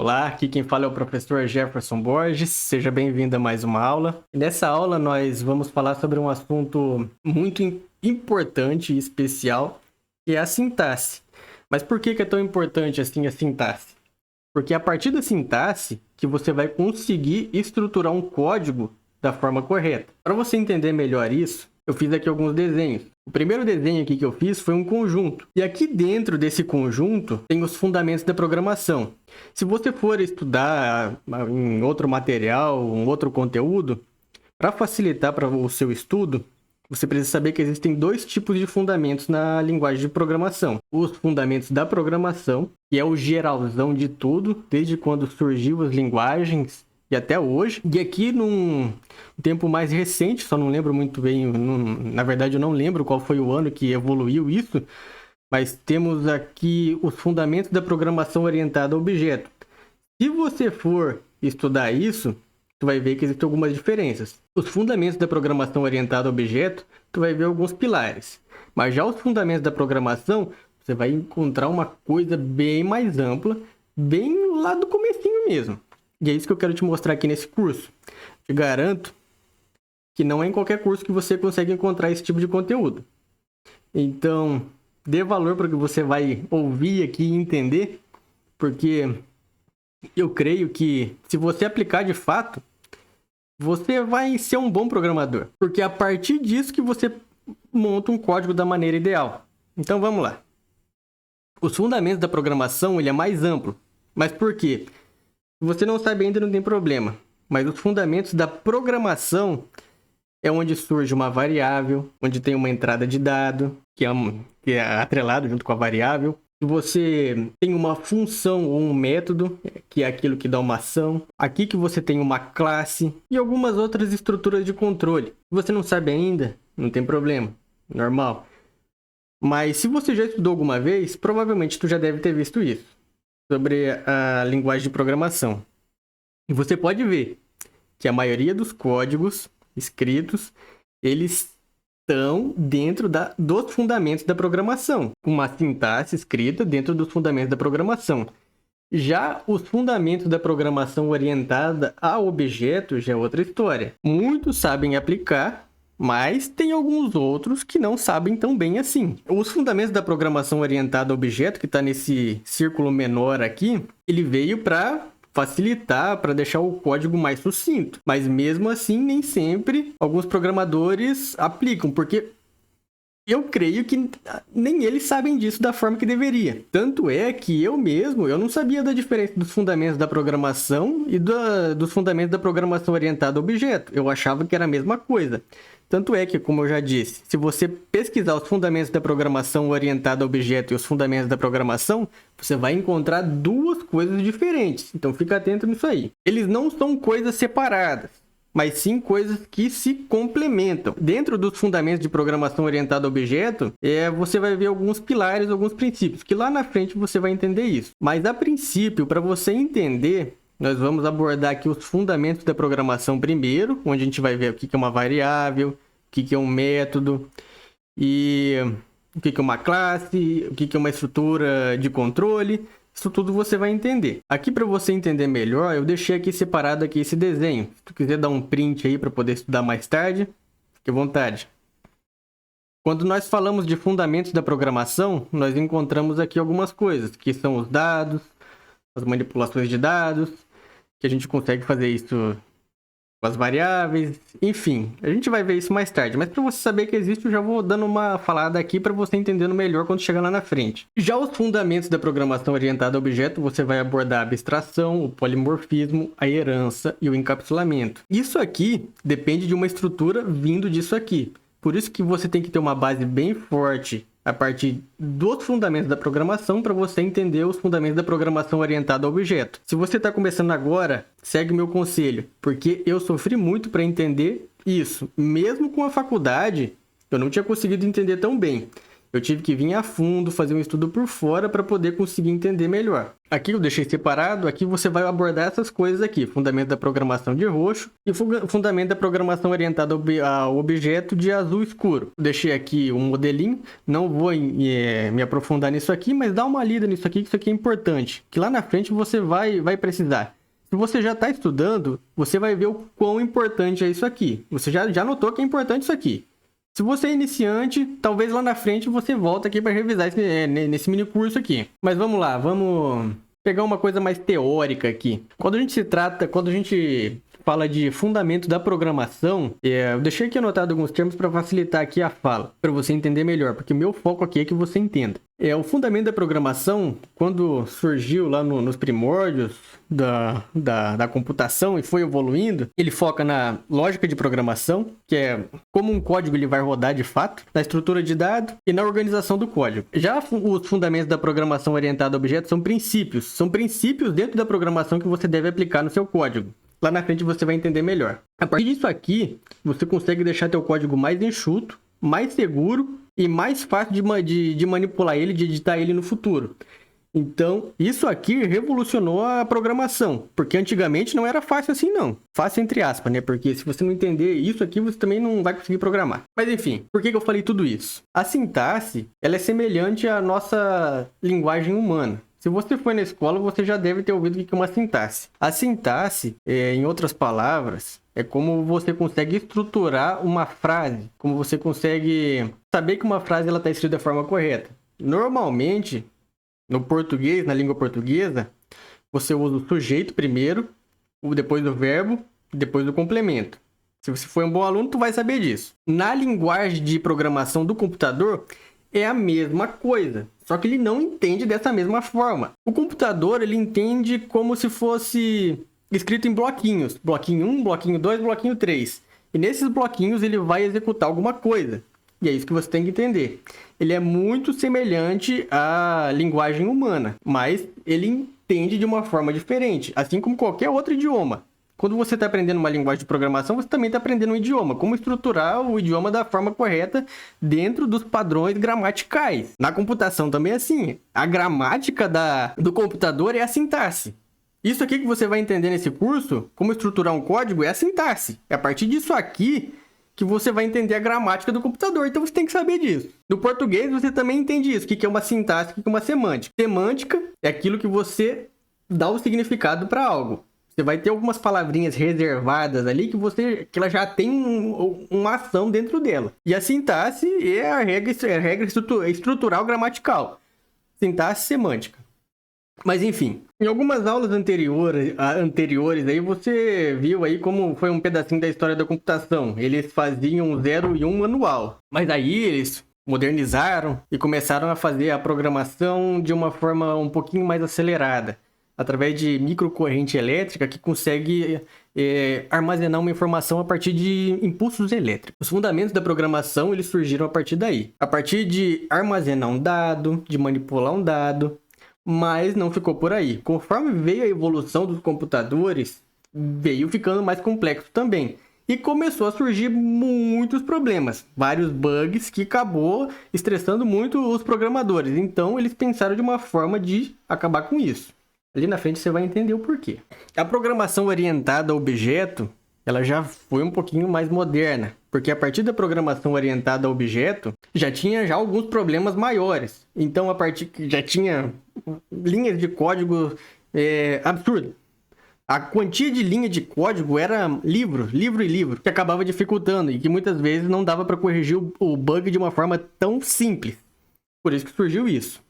Olá, aqui quem fala é o professor Jefferson Borges, seja bem-vindo a mais uma aula. E nessa aula nós vamos falar sobre um assunto muito importante e especial, que é a sintaxe. Mas por que é tão importante assim a sintaxe? Porque é a partir da sintaxe que você vai conseguir estruturar um código da forma correta. Para você entender melhor isso, eu fiz aqui alguns desenhos. O primeiro desenho aqui que eu fiz foi um conjunto. E aqui dentro desse conjunto tem os fundamentos da programação. Se você for estudar em outro material, um outro conteúdo, para facilitar para o seu estudo, você precisa saber que existem dois tipos de fundamentos na linguagem de programação. Os fundamentos da programação, que é o geralzão de tudo, desde quando surgiu as linguagens e até hoje. E aqui num tempo mais recente, só não lembro muito bem, na verdade eu não lembro qual foi o ano que evoluiu isso, mas temos aqui os fundamentos da programação orientada a objeto. Se você for estudar isso, tu vai ver que existem algumas diferenças. Os fundamentos da programação orientada a objeto, tu vai ver alguns pilares. Mas já os fundamentos da programação, você vai encontrar uma coisa bem mais ampla, bem lá do comecinho mesmo. E é isso que eu quero te mostrar aqui nesse curso. Te garanto que não é em qualquer curso que você consegue encontrar esse tipo de conteúdo. Então, dê valor para o que você vai ouvir aqui e entender, porque eu creio que se você aplicar de fato, você vai ser um bom programador. Porque é a partir disso que você monta um código da maneira ideal. Então vamos lá. Os fundamentos da programação ele é mais amplo. Mas por quê? Se você não sabe ainda, não tem problema. Mas os fundamentos da programação é onde surge uma variável, onde tem uma entrada de dado, que é atrelado junto com a variável. Se você tem uma função ou um método, que é aquilo que dá uma ação. Aqui que você tem uma classe e algumas outras estruturas de controle. Se você não sabe ainda, não tem problema, normal. Mas se você já estudou alguma vez, provavelmente tu já deve ter visto isso, sobre a linguagem de programação. E você pode ver que a maioria dos códigos escritos, eles estão dentro dos fundamentos da programação. Uma sintaxe escrita dentro dos fundamentos da programação. Já os fundamentos da programação orientada a objetos já é outra história. Muitos sabem aplicar, mas tem alguns outros que não sabem tão bem assim. Os fundamentos da programação orientada a objeto, que está nesse círculo menor aqui, ele veio para facilitar, para deixar o código mais sucinto. Mas mesmo assim, nem sempre alguns programadores aplicam, porque eu creio que nem eles sabem disso da forma que deveria. Tanto é que eu não sabia da diferença dos fundamentos da programação e dos fundamentos da programação orientada a objeto. Eu achava que era a mesma coisa. Tanto é que, como eu já disse, se você pesquisar os fundamentos da programação orientada a objeto e os fundamentos da programação, você vai encontrar duas coisas diferentes. Então, fica atento nisso aí. Eles não são coisas separadas, mas sim coisas que se complementam. Dentro dos fundamentos de programação orientada a objeto, você vai ver alguns pilares, alguns princípios, que lá na frente você vai entender isso. Mas, a princípio, para você entender, nós vamos abordar aqui os fundamentos da programação primeiro, onde a gente vai ver o que é uma variável, o que é um método, e o que é uma classe, o que é uma estrutura de controle. Isso tudo você vai entender. Aqui, para você entender melhor, eu deixei aqui separado aqui esse desenho. Se tu quiser dar um print aí para poder estudar mais tarde, fique à vontade. Quando nós falamos de fundamentos da programação, nós encontramos aqui algumas coisas, que são os dados, as manipulações de dados, que a gente consegue fazer isso com as variáveis, enfim, a gente vai ver isso mais tarde, mas para você saber que existe, eu já vou dando uma falada aqui para você entendendo melhor quando chegar lá na frente. Já os fundamentos da programação orientada a objeto, você vai abordar a abstração, o polimorfismo, a herança e o encapsulamento. Isso aqui depende de uma estrutura vindo disso aqui, por isso que você tem que ter uma base bem forte a partir dos fundamentos da programação para você entender os fundamentos da programação orientada a objeto. Se você está começando agora, segue meu conselho, porque eu sofri muito para entender isso. Mesmo com a faculdade, eu não tinha conseguido entender tão bem. Eu tive que vir a fundo, fazer um estudo por fora para poder conseguir entender melhor. Aqui eu deixei separado, aqui você vai abordar essas coisas aqui. Fundamento da programação de roxo e fundamento da programação orientada ao objeto de azul escuro. Deixei aqui um modelinho, não vou me aprofundar nisso aqui, mas dá uma lida nisso aqui, que isso aqui é importante. Que lá na frente você vai precisar. Se você já está estudando, você vai ver o quão importante é isso aqui. Você já notou que é importante isso aqui. Se você é iniciante, talvez lá na frente você volta aqui para revisar nesse mini curso aqui. Mas vamos lá, vamos pegar uma coisa mais teórica aqui. Quando a gente fala de fundamento da programação, eu deixei aqui anotado alguns termos para facilitar aqui a fala, para você entender melhor, porque o meu foco aqui é que você entenda. O fundamento da programação, quando surgiu lá nos primórdios da computação e foi evoluindo, ele foca na lógica de programação, que é como um código ele vai rodar de fato, na estrutura de dados e na organização do código. Já os fundamentos da programação orientada a objetos são princípios dentro da programação que você deve aplicar no seu código. Lá na frente você vai entender melhor. A partir disso aqui, você consegue deixar teu código mais enxuto, mais seguro e mais fácil de manipular ele, de editar ele no futuro. Então, isso aqui revolucionou a programação, porque antigamente não era fácil assim não. Fácil entre aspas, né? Porque se você não entender isso aqui, você também não vai conseguir programar. Mas enfim, por que eu falei tudo isso? A sintaxe, ela é semelhante à nossa linguagem humana. Se você foi na escola, você já deve ter ouvido o que é uma sintaxe. A sintaxe, em outras palavras, é como você consegue estruturar uma frase, como você consegue saber que uma frase está escrita da forma correta. Normalmente, no português, na língua portuguesa, você usa o sujeito primeiro, depois do verbo, depois do complemento. Se você for um bom aluno, tu vai saber disso. Na linguagem de programação do computador, é a mesma coisa, só que ele não entende dessa mesma forma. O computador, ele entende como se fosse escrito em bloquinhos. Bloquinho 1, bloquinho 2, bloquinho 3. E nesses bloquinhos ele vai executar alguma coisa. E é isso que você tem que entender. Ele é muito semelhante à linguagem humana, mas ele entende de uma forma diferente, assim como qualquer outro idioma. Quando você está aprendendo uma linguagem de programação, você também está aprendendo um idioma. Como estruturar o idioma da forma correta dentro dos padrões gramaticais. Na computação também é assim. A gramática do computador é a sintaxe. Isso aqui que você vai entender nesse curso, como estruturar um código, é a sintaxe. É a partir disso aqui que você vai entender a gramática do computador. Então você tem que saber disso. No português você também entende isso. O que é uma sintaxe, o que é uma semântica. Semântica é aquilo que você dá o significado para algo. Você vai ter algumas palavrinhas reservadas ali que ela já tem uma ação dentro dela. E a sintaxe é a regra estrutural gramatical. Sintaxe semântica. Mas enfim, em algumas aulas anteriores aí você viu aí como foi um pedacinho da história da computação. Eles faziam 0 e 1 manual. Mas aí eles modernizaram e começaram a fazer a programação de uma forma um pouquinho mais acelerada, através de microcorrente elétrica que consegue armazenar uma informação a partir de impulsos elétricos. Os fundamentos da programação eles surgiram a partir daí. A partir de armazenar um dado, de manipular um dado, mas não ficou por aí. Conforme veio a evolução dos computadores, veio ficando mais complexo também. E começou a surgir muitos problemas, vários bugs que acabou estressando muito os programadores. Então eles pensaram de uma forma de acabar com isso. Ali na frente você vai entender o porquê. A programação orientada a objeto, ela já foi um pouquinho mais moderna, porque a partir da programação orientada a objeto, já tinha alguns problemas maiores. Então, já tinha linhas de código absurdas. A quantia de linha de código era livro, que acabava dificultando e que muitas vezes não dava para corrigir o bug de uma forma tão simples. Por isso que surgiu isso.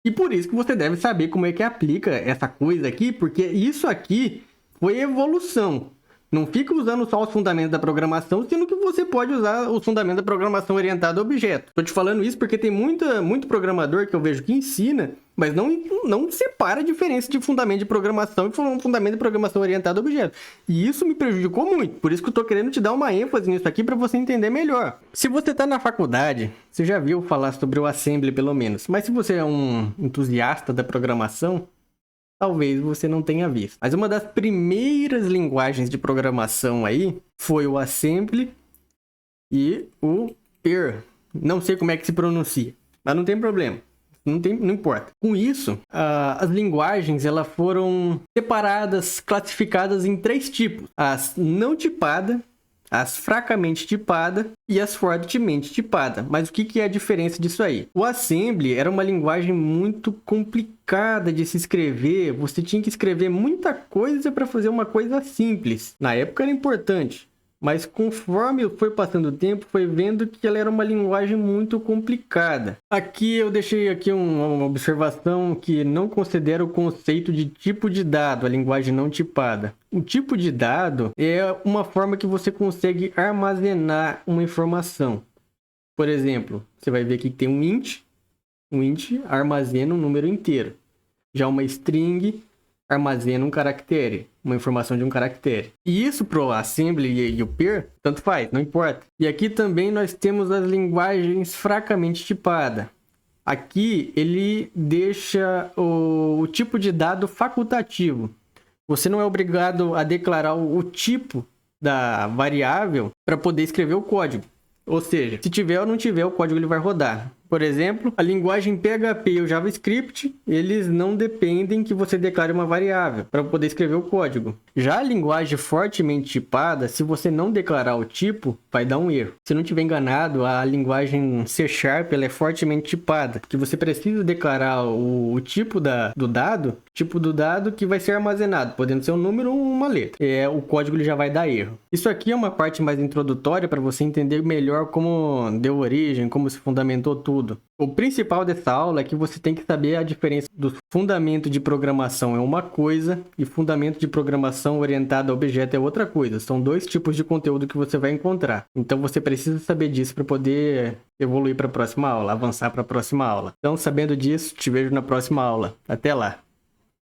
E por isso que você deve saber como é que aplica essa coisa aqui, porque isso aqui foi evolução. Não fica usando só os fundamentos da programação, sendo que você pode usar os fundamentos da programação orientada a objeto. Estou te falando isso porque tem muito programador que eu vejo que ensina, mas não separa a diferença de fundamento de programação e fundamento de programação orientada a objeto. E isso me prejudicou muito, por isso que eu estou querendo te dar uma ênfase nisso aqui para você entender melhor. Se você está na faculdade, você já viu falar sobre o Assembly pelo menos, mas se você é um entusiasta da programação, talvez você não tenha visto. Mas uma das primeiras linguagens de programação aí foi o Assembly e o R. Não sei como é que se pronuncia. Mas não tem problema. Não importa. Com isso, as linguagens elas foram separadas, classificadas em 3 tipos. As não tipadas, as fracamente tipadas e as fortemente tipadas. Mas o que é a diferença disso aí? O Assembly era uma linguagem muito complicada de se escrever. Você tinha que escrever muita coisa para fazer uma coisa simples. Na época era importante. Mas conforme foi passando o tempo, foi vendo que ela era uma linguagem muito complicada. Aqui eu deixei aqui uma observação que não considera o conceito de tipo de dado, a linguagem não tipada. O tipo de dado é uma forma que você consegue armazenar uma informação. Por exemplo, você vai ver aqui que tem um int armazena um número inteiro. Já uma string armazena um caractere, uma informação de um caractere. E isso pro assembly e o per, tanto faz, não importa. E aqui também nós temos as linguagens fracamente tipadas. Aqui ele deixa o tipo de dado facultativo. Você não é obrigado a declarar o tipo da variável para poder escrever o código. Ou seja, se tiver ou não tiver, o código ele vai rodar. Por exemplo, a linguagem PHP e o JavaScript, eles não dependem que você declare uma variável para poder escrever o código. Já a linguagem fortemente tipada, se você não declarar o tipo, vai dar um erro. Se não estiver enganado, a linguagem C# ela é fortemente tipada, que você precisa declarar o tipo do dado que vai ser armazenado, podendo ser um número ou uma letra. O código ele já vai dar erro. Isso aqui é uma parte mais introdutória para você entender melhor como deu origem, como se fundamentou tudo. O principal dessa aula é que você tem que saber a diferença do fundamento de programação é uma coisa e fundamento de programação orientado a objeto é outra coisa. São 2 tipos de conteúdo que você vai encontrar. Então você precisa saber disso para poder evoluir para a próxima aula, avançar para a próxima aula. Então, sabendo disso, te vejo na próxima aula. Até lá!